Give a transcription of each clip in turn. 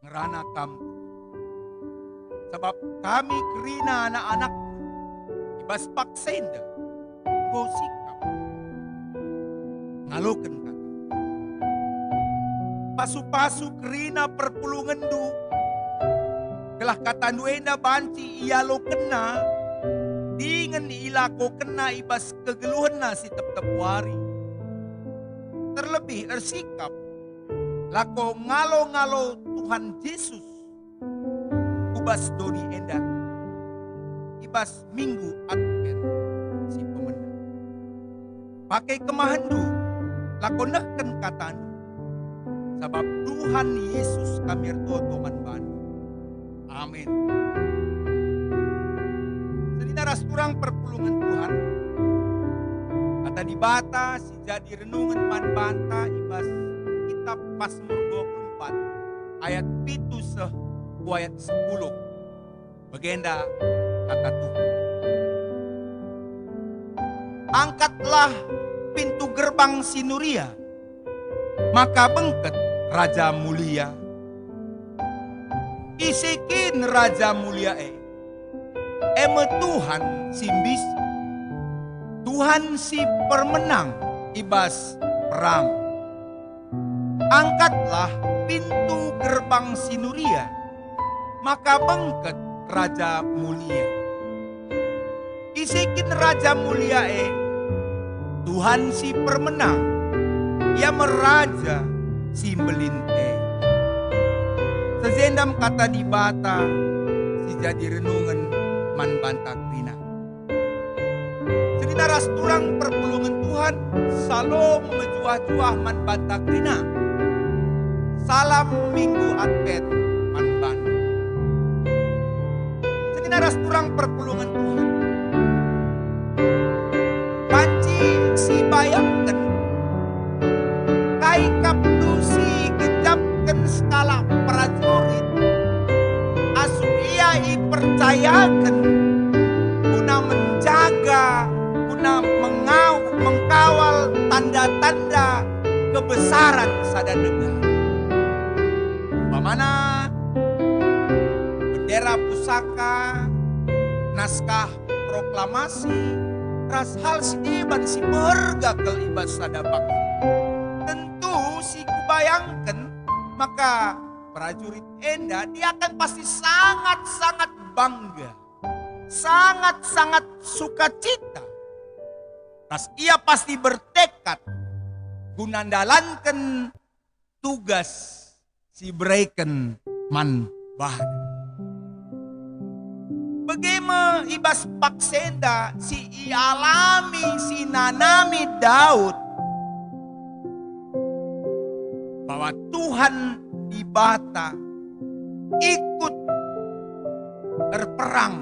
ngerana kam. Sebab kami kerina anak-anak ibas paksenda go sikap ngaloken kata. Pasu-pasu kerina perpulungan du kelah kata nuenda banci ia lo kena dengan ilako kena ibas kegeluhan na si tep-tep wari. Terlebih ersikap lako ngalo-ngalo Tuhan Yesus ubas doni enda ibas minggu Advent si pemenang. Pakai kemahandu lako neken katan sebab Tuhan Yesus kami toman bandu. Amin. Sedinaras kurang perpulungan Tuhan kata di bata si jadi renungan man banta ibas kitab Mazmur 24 ayat 7 ayat 10. Bagenda kata Tuhan. Angkatlah pintu gerbang Sinuria, maka bengket Raja Mulia. Isikin Raja Mulia eme Tuhan simbis, Tuhan si permenang ibas perang. Angkatlah pintu gerbang Sinuria, maka bengket Raja Mulia. Isikin Raja Mulia Tuhan si permenang, ia meraja si melinte. Sezendam kata di bata si jadi renungan man banta krina. Sedinaras turang perpulungan Tuhan salo memejuah-juah man banta krina. Salam Minggu Advent man bantu. Sedinaras turang perpulungan Tuhan. Panci si bayangkan kai kaptu si gejapkan skala prajurit asu ia percayakan guna menjaga, guna mengkawal tanda-tanda kebesaran sada negara. Pamana bendera pusaka, naskah proklamasi, ras hal si iban si berga kelibas sada bangsa. Tentu si kubayangkan maka prajurit enda dia akan pasti sangat-sangat bangga, sangat-sangat sukacita. Ras ia pasti bertekad gunandalankan tugas si berikan man bahan. Bagaimana ibas paksenda si ialami si nanami Daud bahwa Tuhan di bata ikut berperang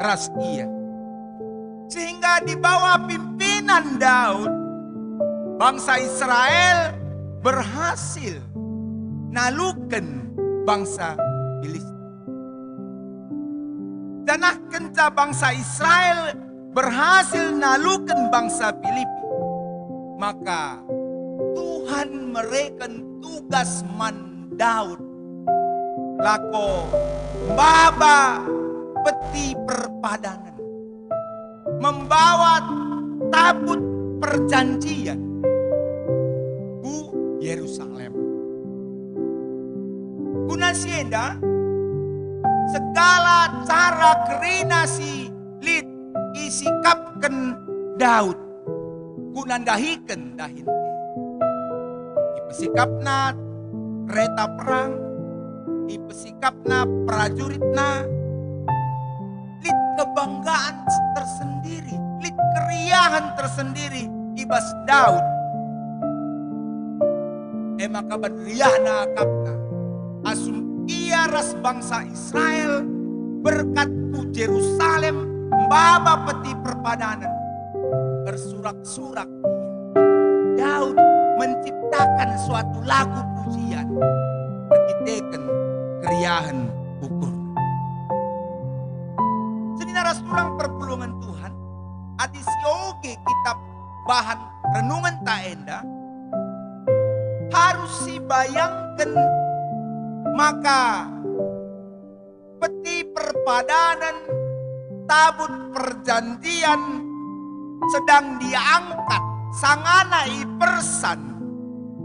ras ia, sehingga di bawah pimpinan Daud bangsa Israel berhasil nalukan bangsa Filistin. Danah kenca bangsa Israel berhasil nalukan bangsa Filipi. Maka Tuhan mereken tugas man Daud lako baba peti perpadangan, membawa tabut perjanjian bu Yerusalem. Guna sienda segala cara kerinasi lid isikapkan Daud gunandahikan dahin. Ipesikapna kereta perang, ipesikapna prajuritna, lid kebanggaan tersendiri, lid keriahan tersendiri ibas Daud. Maka beriahna kapna asum ia ras bangsa Israel berkat ku Jerusalem baba peti perpadanan bersurak-surak Daud menciptakan suatu lagu pujian berkitekan keriahan ukur. Sedinaras tulang perpulungan Tuhan adisioge kitab bahan renungan taenda harus dibayangkan Maka peti perpadanan, tabut perjanjian sedang diangkat sangana ipersan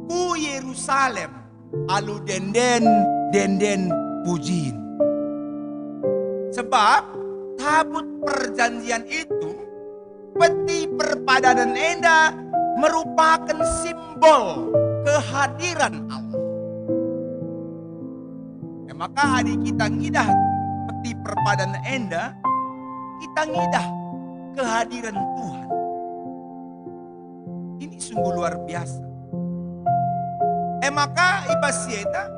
ku Yerusalem alu denden pujiin. Sebab tabut perjanjian itu, peti perpadanan enda merupakan simbol kehadiran Allah. Maka hari kita ngidah peti perpadanan enda, kita ngidah kehadiran Tuhan. Ini sungguh luar biasa. Maka ibasieta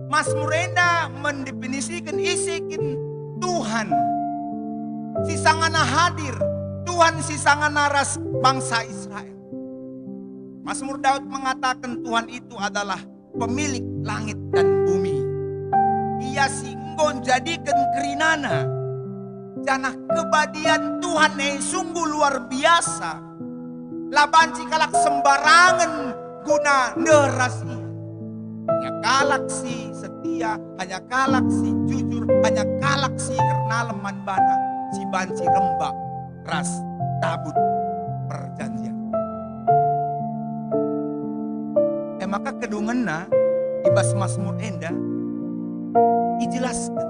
Mazmur enda mendefinisikan isikin Tuhan si sangana hadir, Tuhan si sangana ras bangsa Israel. Mazmur Daud mengatakan Tuhan itu adalah pemilik langit dan bumi. Ia singgon jadikan kerinana. Janah kebadian Tuhan yang sungguh luar biasa. Laban cikalak sembarangan guna nerasi. Hanya kalak si setia, hanya kalak si jujur, hanya kalak si ernaleman bana, si banci rembak, ras tabut perjanjian. Maka kedunganna ibas Mazmur enda dijelaskan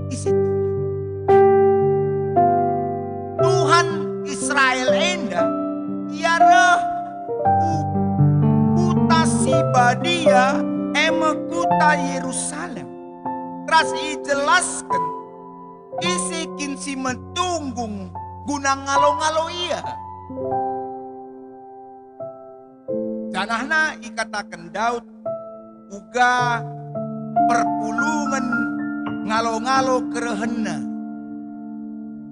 isi Tuhan Israel enda iara kuta Sibadia kuta Yerusalem. Ras ijelaskan isikin si metunggung guna ngalo-ngalo iya. Janahna ikatakan Daud uga perpulungan ngalo-ngalo kerehenna.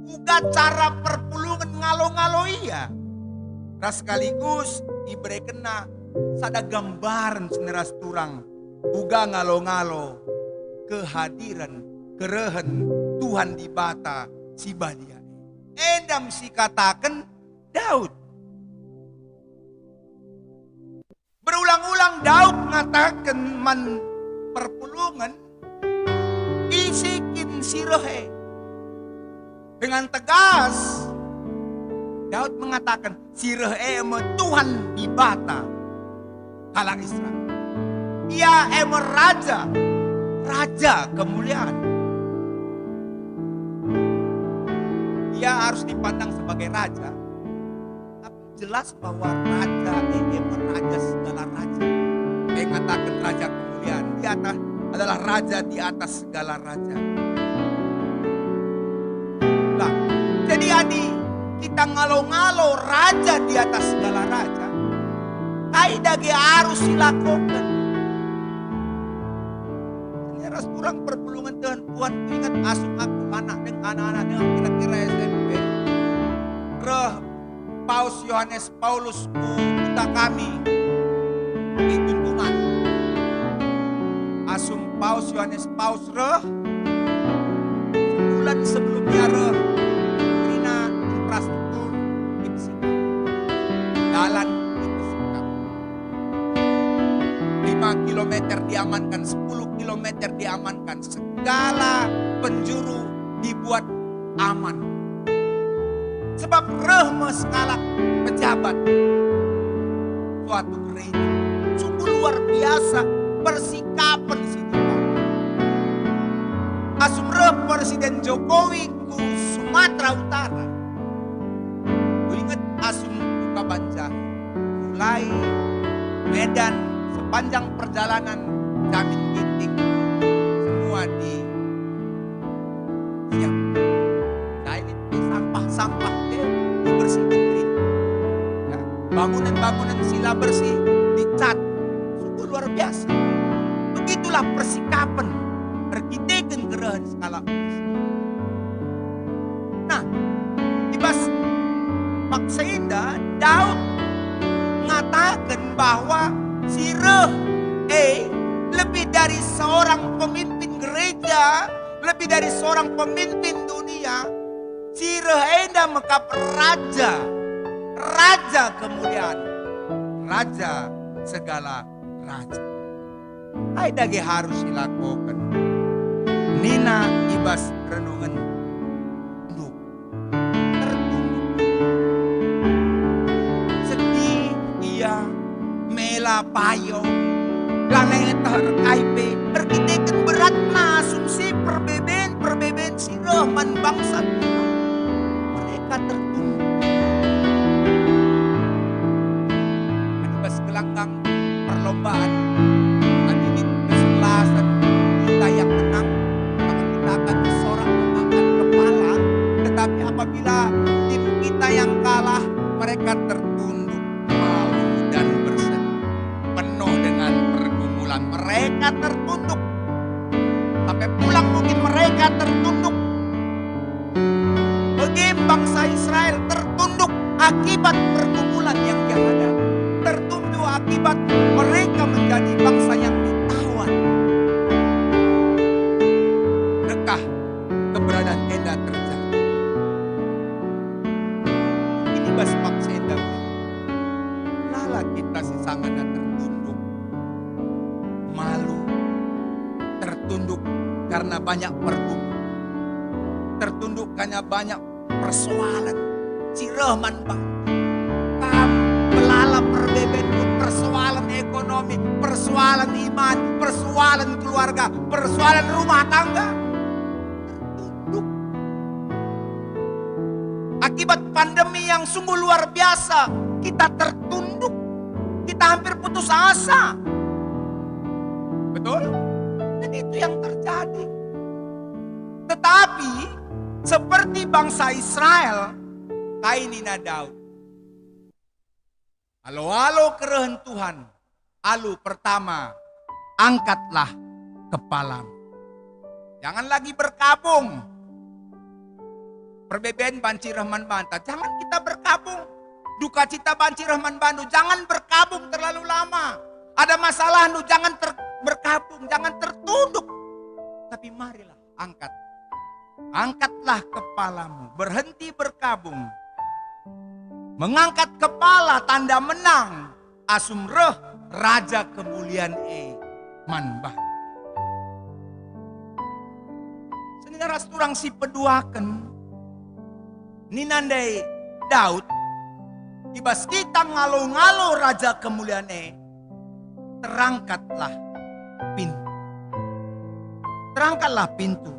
Uga cara perpulungan ngalo-ngalo iya. Ras sekaligus diberikan sada gambaran seneras turang. Uga ngalo-ngalo kehadiran kerehen Tuhan di bata si badia. Endam si katakan Daud. Berulang-ulang Daud mengatakan man perpulungan isikin sirehe. Dengan tegas Daud mengatakan sirehe Tuhan di bata kalang Israel. Ia raja, raja kemuliaan. Ia harus dipandang sebagai raja. Jelas bahwa raja raja segala raja. Dia mengatakan raja kemuliaan. Dia adalah raja di atas segala raja. Nah, jadi adi kita ngalo-ngalo raja di atas segala raja. Kaidage harus dilakukan. Senyara kurang perpulungan Tuhan ingat asuh aku anak-anak dengan kira-kira SMP. Paus Yohanes Paulus kita kami dituntungan. Asum Paus Yohanes Paulus sebulan sebelumnya Trina infrastruktur dibersihkan, jalan dibersihkan, 5 km diamankan, 10 km diamankan, segala penjuru dibuat aman. Sebab skala pejabat suatu gereja. Sungguh luar biasa persikapan situ. Asum Presiden Jokowi ku Sumatera Utara. Ku ingat asum buka banca. Mulai Medan sepanjang perjalanan Jamin Ginting semua di siap. Nah ini sampah-sampah bangunan-bangunan sila bersih dicat. Sungguh luar biasa. Begitulah persikapan berkitekan gerahan skala. Nah, ibas makseda Daud mengatakan bahwa si lebih dari seorang pemimpin gereja, lebih dari seorang pemimpin dunia, si enda mekap raja kemuliaan, raja segala raja. Ay dagi harus dilakukan. Nina ibas renungan nduk tertunduk. Sedih iya mela payo lanai etar kaipe pergiteken berat na asumsi perbeben sirah man bangsa mereka tertunduk. Ibas gelanggang perlombaan adinit kesebelasan kita yang menang maka kita akan disorak mengangkat kepala, tetapi apabila tim kita yang kalah mereka tertunduk malu dan bersedih penuh dengan pergumulan. Mereka tertunduk sampai pulang mungkin mereka tertunduk. Bagi bangsa Israel tertunduk akibat pergumulan yang dihadapi, tertunduk akibat mereka menjadi bangsa yang ditawan. Dekah keberadaan Enda terjadi. Ini bas paksa Enda. Lala kita si sangat tertunduk, malu, tertunduk karena banyak pergumulan, tertunduk karena banyak persoalan. Cirahman bang, pelala perbeben, persoalan ekonomi, persoalan iman, persoalan keluarga, persoalan rumah tangga. Tertunduk. Akibat pandemi yang sungguh luar biasa, kita tertunduk. Kita hampir putus asa. Betul? Dan itu yang terjadi. Tetapi seperti bangsa Israel, kainina Daud. Alo kerehan Tuhan. Alu pertama, angkatlah kepalamu. Jangan lagi berkabung. Perbedaan banci rahman banta. Jangan kita berkabung. Duka cita banci rahman bantu. Jangan berkabung terlalu lama. Ada masalah nu jangan berkabung. Jangan tertunduk. Tapi marilah angkat. Angkatlah kepalamu. Berhenti berkabung. Mengangkat kepala tanda menang. Asum reh raja kemuliaan manbah. Senira turang si peduaken. Ninandai Daud. Ibas kita ngalo-ngalo raja kemuliaan terangkatlah pintu. Terangkatlah pintu.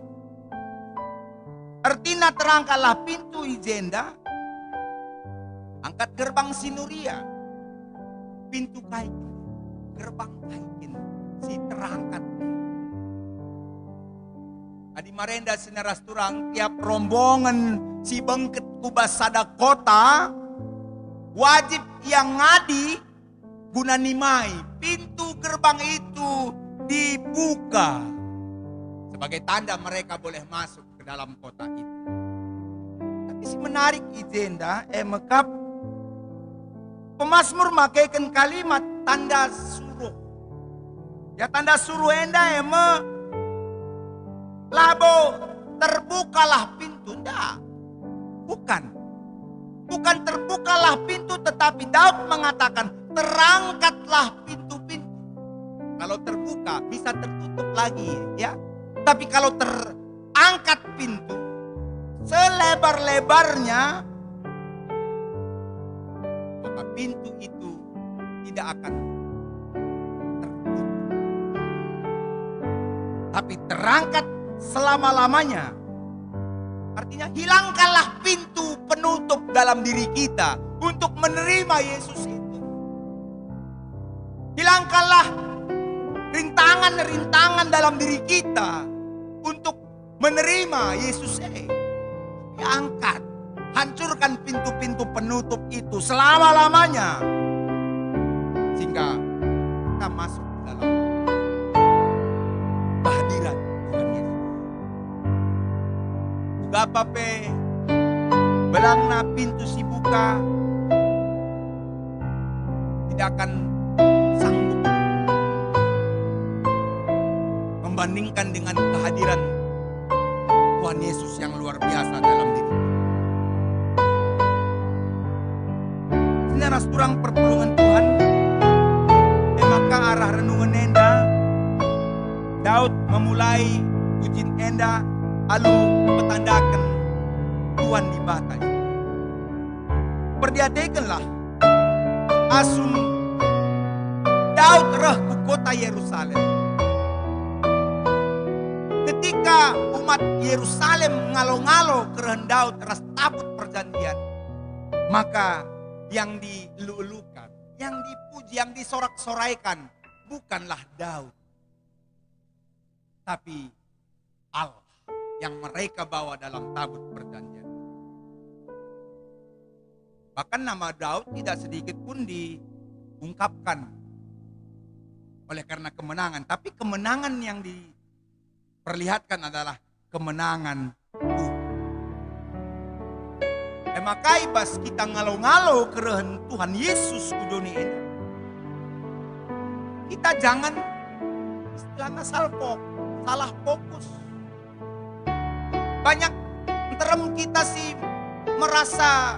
Artinya terangkatlah pintu ijenda. Angkat gerbang sinuria. Pintu kaikin. Gerbang kaikin. Si terangkat. Adi marenda sineras turang. Tiap rombongan si bengket kubas sada kota. Wajib yang ngadi. Guna nimai. Pintu gerbang itu dibuka. Sebagai tanda mereka boleh masuk ke dalam kota itu. Tapi si menarik ijenda. Mekap. Pemasmur makaikan kalimat tanda suruh. Ya tanda suruh enda labo terbukalah pintu. Enggak. Bukan. Bukan terbukalah pintu, tetapi Daud mengatakan terangkatlah pintu-pintu. Kalau terbuka bisa tertutup lagi ya. Tapi kalau terangkat pintu selebar-lebarnya, maka pintu itu tidak akan tertutup. Tapi terangkat selama-lamanya. Artinya hilangkanlah pintu penutup dalam diri kita untuk menerima Yesus itu. Hilangkanlah rintangan-rintangan dalam diri kita untuk menerima Yesus ini. Angkat. Hancurkan pintu-pintu penutup itu selama-lamanya. Sehingga kita masuk ke dalam kehadiran Tuhan Yesus. Juga pape belangna pintu si buka tidak akan sanggup membandingkan dengan kehadiran Tuhan Yesus yang luar biasa dalam diri. Senaras kurang perpulungan Tuhan, maka arah renungan enda, Daud memulai pujian enda, lalu petandakan Tuhan di batanya. Perdiadekanlah asum Daud reh ku kota Yerusalem. Ketika umat Yerusalem ngalo-ngalo keren Daud ras tabut perjanjian, maka yang dilulukan, yang dipuji, yang disorak-soraikan bukanlah Daud, tapi Allah yang mereka bawa dalam tabut perjanjian. Bahkan nama Daud tidak sedikit pun diungkapkan oleh karena kemenangan, tapi kemenangan yang diperlihatkan adalah kemenangan Tuhan. Maka ibas kita ngalo-ngalo kerehen Tuhan Yesus kudoni ini, kita jangan istilahnya salah fokus. Banyak terem kita sih merasa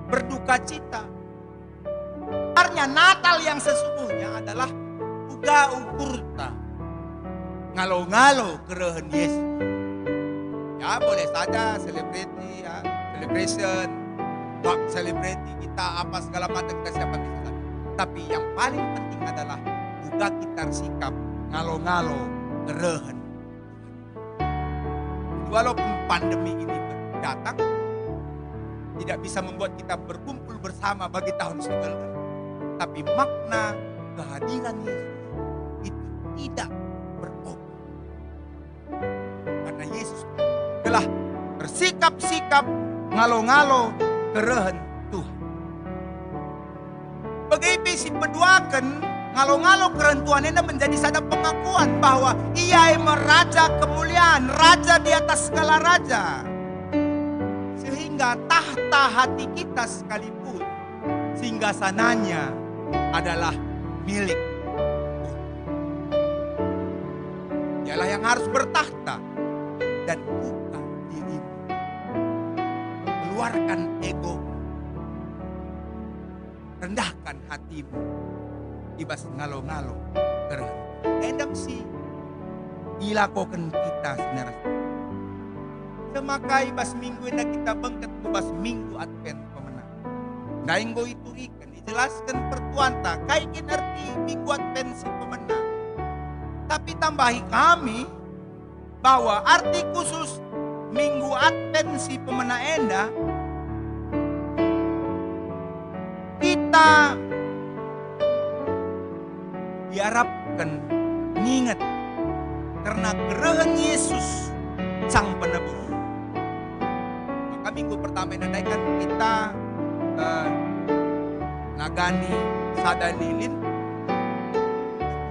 berduka cita. Sebenarnya Natal yang sesungguhnya adalah uga ukurta ngalo-ngalo kerehen Yesus. Ya boleh saja selebriti ya, celebration, selebriti kita apa segala macam kita siapa bisa saja. Tapi yang paling penting adalah uga kita sikap ngalo-ngalo kerehen. Walaupun pandemi ini datang, tidak bisa membuat kita berkumpul bersama bagi tahun sebelumnya, tapi makna kehadiran Yesus itu tidak berubah. Karena Yesus telah bersikap-sikap ngalo-ngalo kerehen Tuhan. Begitu si peduakan ngalo-ngalo kerehen Tuhan ini menjadi satu pengakuan bahwa ia yang meraja kemuliaan, raja di atas segala raja. Sehingga tahta hati kita sekalipun, singgasananya adalah milik Tuhan. Dialah yang harus bertahta dan bukan dirimu. Keluarkan ego, rendahkan hatimu, ibas ngalo-ngalo kerehen. Endam sih ilakokan kita sebenarnya. Semakai bas minggu ini kita bangkat ke bas minggu Advent pemenang. Dainggo itu ikan dijelaskan pertuanta kaikin arti minggu Advent si pemenang. Tapi tambahi kami bahwa arti khusus minggu Advent si pemenang enda, kita diharapkan ingat karena kerehen Yesus sang penebus. Maka minggu pertama ini kan kita nagani sada lilin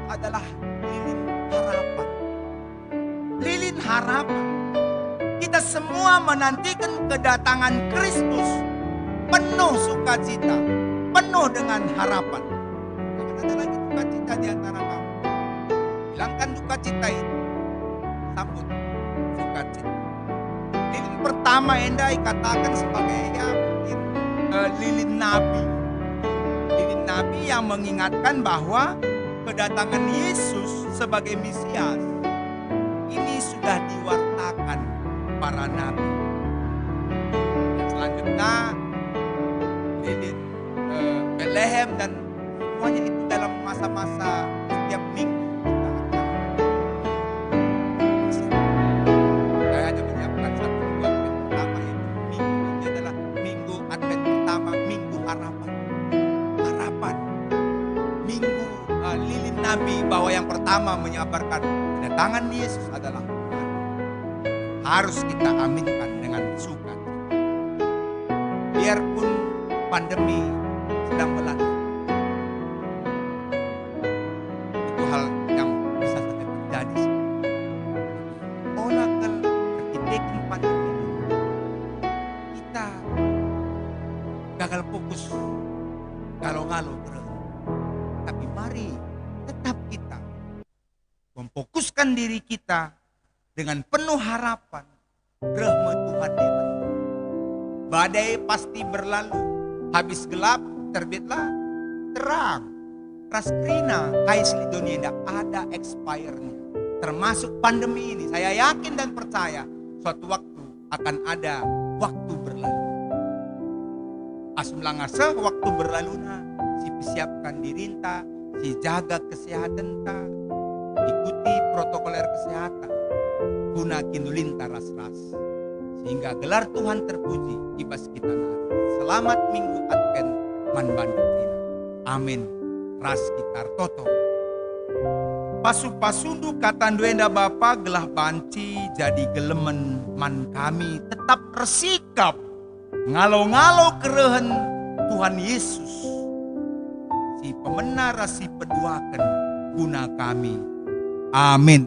adalah lilin harapan. Lilin harapan. Kita semua menantikan kedatangan Kristus penuh sukacita, penuh dengan harapan. Jangan ada lagi sukacita di antara kamu. Hilangkan duka cita itu, sambut sukacita. Lilin pertama Endai katakan sebagai ya mungkin lilin nabi. Lilin nabi yang mengingatkan bahwa kedatangan Yesus sebagai Mesias ini sudah diwartakan para nabi. Dan selanjutnya lilin Bethlehem dan semuanya itu dalam masa-masa setiap minggu. Nabi bahwa yang pertama menyabarkan kedatangan Yesus adalah Tuhan. Harus kita aminkan dengan suka. Biarpun pandemi sedang melanda, itu hal yang bisa saja terjadi. Olahkan terkitekin pandemi kita gagal fokus, galau-galau terus. Tapi mari tetap kita memfokuskan diri kita dengan penuh harapan. Rahmat Tuhan hebat. Badai pasti berlalu, habis gelap terbitlah terang. ras krina kais li dunia ndak ada expire-nya. Termasuk pandemi ini, saya yakin dan percaya suatu waktu akan ada waktu berlalu. Asum langasa waktu berlalu na, si persiapkan dirinta, si jaga kesehatan ta, ikuti protokoler kesehatan, guna kinulinta ras-ras. Sehingga gelar Tuhan terpuji, ibas kita nari. Selamat Minggu Advent, man bandu krina. Amin. Ras kitar toto. Pasu-pasundu katanduenda Bapa gelah banci jadi gelemen man kami tetap resikap ngalo-ngalo kerehen Tuhan Yesus si pemenar si peduakan guna kami. Amin.